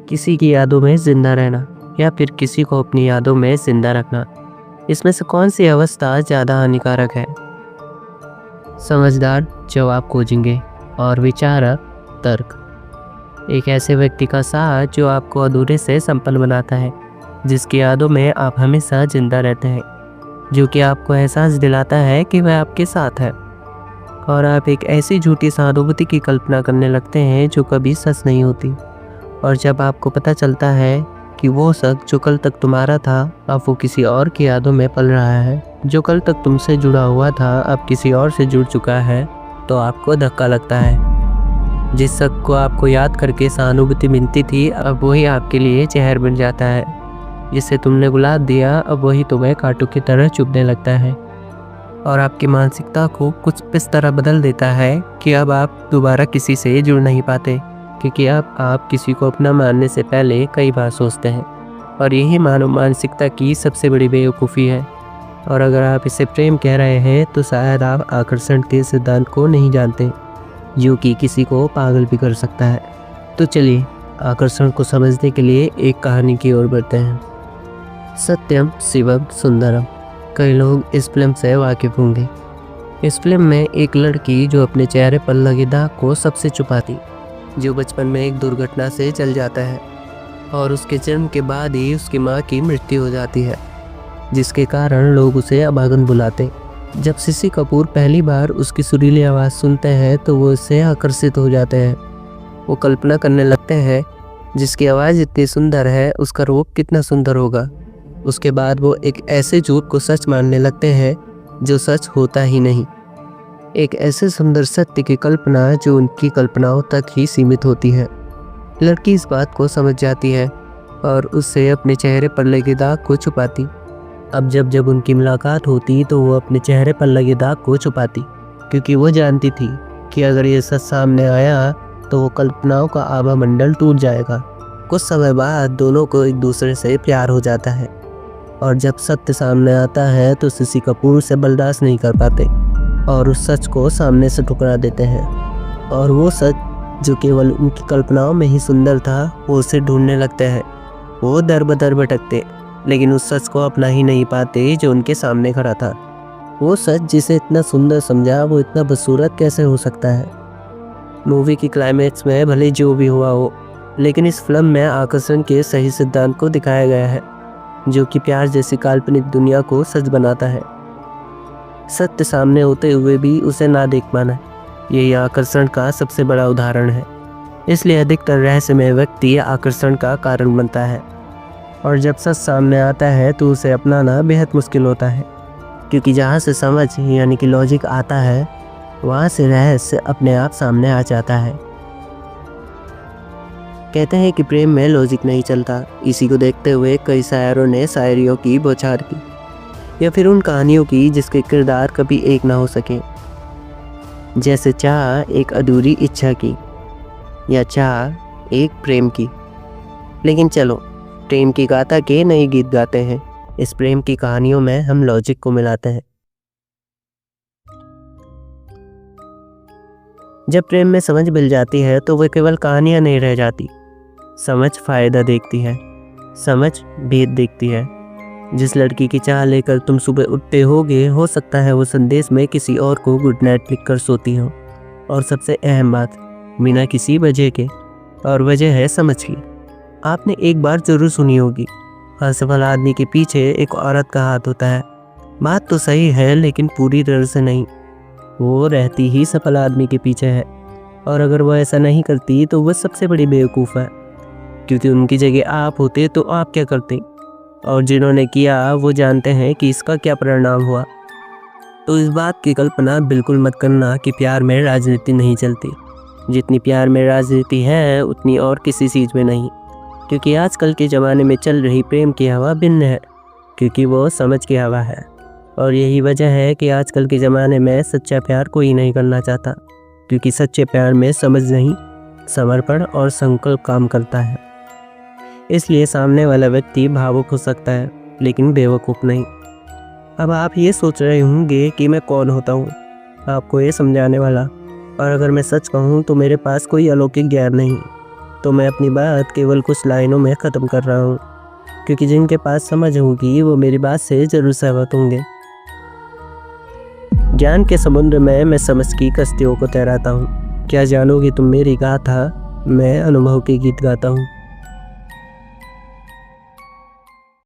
किसी की यादों में जिंदा रहना या फिर किसी को अपनी यादों में जिंदा रखना, इसमें से कौन सी अवस्था ज़्यादा हानिकारक है? समझदार जवाब खोजेंगे और विचारक तर्क। एक ऐसे व्यक्ति का साथ जो आपको अधूरे से संपन्न बनाता है, जिसकी यादों में आप हमेशा जिंदा रहते हैं, जो कि आपको एहसास दिलाता है कि वह आपके साथ है। और आप एक ऐसी झूठी सहानुभूति की कल्पना करने लगते हैं जो कभी सच नहीं होती। और जब आपको पता चलता है कि वो शख्स जो कल तक तुम्हारा था, अब वो किसी और की यादों में पल रहा है, जो कल तक तुमसे जुड़ा हुआ था अब किसी और से जुड़ चुका है, तो आपको धक्का लगता है। जिस शख्स को आपको याद करके सहानुभूति मिलती थी, अब वही आपके लिए जहर बन जाता है। जिसे तुमने गुलाब दिया, अब वही तुम्हें कांटों की तरह चुभने लगता है और आपकी मानसिकता को कुछ इस तरह बदल देता है कि अब आप दोबारा किसी से जुड़ नहीं पाते, क्योंकि अब आप किसी को अपना मानने से पहले कई बार सोचते हैं। और यही मानव मानसिकता की सबसे बड़ी बेवकूफ़ी है। और अगर आप इसे प्रेम कह रहे हैं तो शायद आप आकर्षण के सिद्धांत को नहीं जानते, जो कि किसी को पागल भी कर सकता है। तो चलिए आकर्षण को समझने के लिए एक कहानी की ओर बढ़ते हैं। सत्यम शिवम सुंदरम। कई लोग इस फिल्म से वाकिफ होंगे। इस फिल्म में एक लड़की जो अपने चेहरे पर लगे दाग को सबसे छुपाती, जो बचपन में एक दुर्घटना से जल जाता है और उसके जन्म के बाद ही उसकी माँ की मृत्यु हो जाती है, जिसके कारण लोग उसे अभागन बुलाते। जब शशि कपूर पहली बार उसकी सुरीली आवाज़ सुनते हैं तो वो इससे आकर्षित हो जाते हैं। वो कल्पना करने लगते हैं जिसकी आवाज़ इतनी सुंदर है उसका रूप कितना सुंदर होगा। उसके बाद वो एक ऐसे झूठ को सच मानने लगते हैं जो सच होता ही नहीं। एक ऐसे सुंदर सत्य की कल्पना जो उनकी कल्पनाओं तक ही सीमित होती है। लड़की इस बात को समझ जाती है और उससे अपने चेहरे पर लगे दाग को छुपाती। अब जब उनकी मुलाकात होती तो वो अपने चेहरे पर लगे दाग को छुपाती, क्योंकि वो जानती थी कि अगर ये सच सामने आया तो वो कल्पनाओं का आभा मंडल टूट जाएगा। कुछ समय बाद दोनों को एक दूसरे से प्यार हो जाता है और जब सत्य सामने आता है तो शशि कपूर से बर्दाश्त नहीं कर पाते और उस सच को सामने से ठुकरा देते हैं। और वो सच जो केवल उनकी कल्पनाओं में ही सुंदर था, वो उसे ढूंढने लगते हैं। वो दर बदर भटकते, लेकिन उस सच को अपना ही नहीं पाते जो उनके सामने खड़ा था। वो सच जिसे इतना सुंदर समझा, वो इतना बदसूरत कैसे हो सकता है। मूवी की क्लाइमैक्स में भले जो भी हुआ हो, लेकिन इस फिल्म में आकर्षण के सही सिद्धांत को दिखाया गया है, जो कि प्यार जैसी काल्पनिक दुनिया को सच बनाता है। सत्य सामने होते हुए भी उसे ना देख पाना, यही आकर्षण का सबसे बड़ा उदाहरण है। इसलिए अधिकतर रहस्यमय व्यक्ति आकर्षण का कारण बनता है और जब सच सामने आता है तो उसे अपनाना बेहद मुश्किल होता है, क्योंकि जहाँ से समझ यानी कि लॉजिक आता है, वहाँ से रहस्य अपने आप सामने आ जाता है। कहते हैं कि प्रेम में लॉजिक नहीं चलता। इसी को देखते हुए कई शायरों ने शायरियों की बौछार की, या फिर उन कहानियों की जिसके किरदार कभी एक ना हो सके, जैसे चाह एक अधूरी इच्छा की या चाह एक प्रेम की। लेकिन चलो प्रेम की गाथा के नए गीत गाते हैं। इस प्रेम की कहानियों में हम लॉजिक को मिलाते हैं। जब प्रेम में समझ मिल जाती है तो वह केवल कहानियां नहीं रह जाती। समझ फायदा देखती है, समझ भेद देखती है। जिस लड़की की चाह लेकर तुम सुबह उठते होगे, हो सकता है वो संदेश में किसी और को गुड नाइट लिख कर सोती हो। और सबसे अहम बात, बिना किसी वजह के, और वजह है समझ की। आपने एक बार जरूर सुनी होगी, असफल आदमी के पीछे एक औरत का हाथ होता है। बात तो सही है, लेकिन पूरी तरह से नहीं। वो रहती ही सफल आदमी के पीछे है, और अगर वो ऐसा नहीं करती तो वह सबसे बड़ी बेवकूफ़ है, क्योंकि उनकी जगह आप होते तो आप क्या करते। और जिन्होंने किया वो जानते हैं कि इसका क्या परिणाम हुआ। तो इस बात की कल्पना बिल्कुल मत करना कि प्यार में राजनीति नहीं चलती। जितनी प्यार में राजनीति है उतनी और किसी चीज़ में नहीं, क्योंकि आजकल के ज़माने में चल रही प्रेम की हवा भिन्न है, क्योंकि वो समझ की हवा है। और यही वजह है कि आजकल के ज़माने में सच्चा प्यार कोई नहीं करना चाहता, क्योंकि सच्चे प्यार में समझ नहीं, समर्पण और संकल्प काम करता है। इसलिए सामने वाला व्यक्ति भावुक हो सकता है, लेकिन बेवकूफ़ नहीं। अब आप ये सोच रहे होंगे कि मैं कौन होता हूँ आपको ये समझाने वाला, और अगर मैं सच कहूँ तो मेरे पास कोई अलौकिक ज्ञान नहीं, तो मैं अपनी बात केवल कुछ लाइनों में ख़त्म कर रहा हूँ, क्योंकि जिनके पास समझ होगी वो मेरी बात से ज़रूर सहमत होंगे। ज्ञान के समुद्र में मैं समझ की कश्तियों को तैराता हूँ। क्या जानोगे तुम मेरी गाथा? मैं अनुभव के गीत गाता हूँ।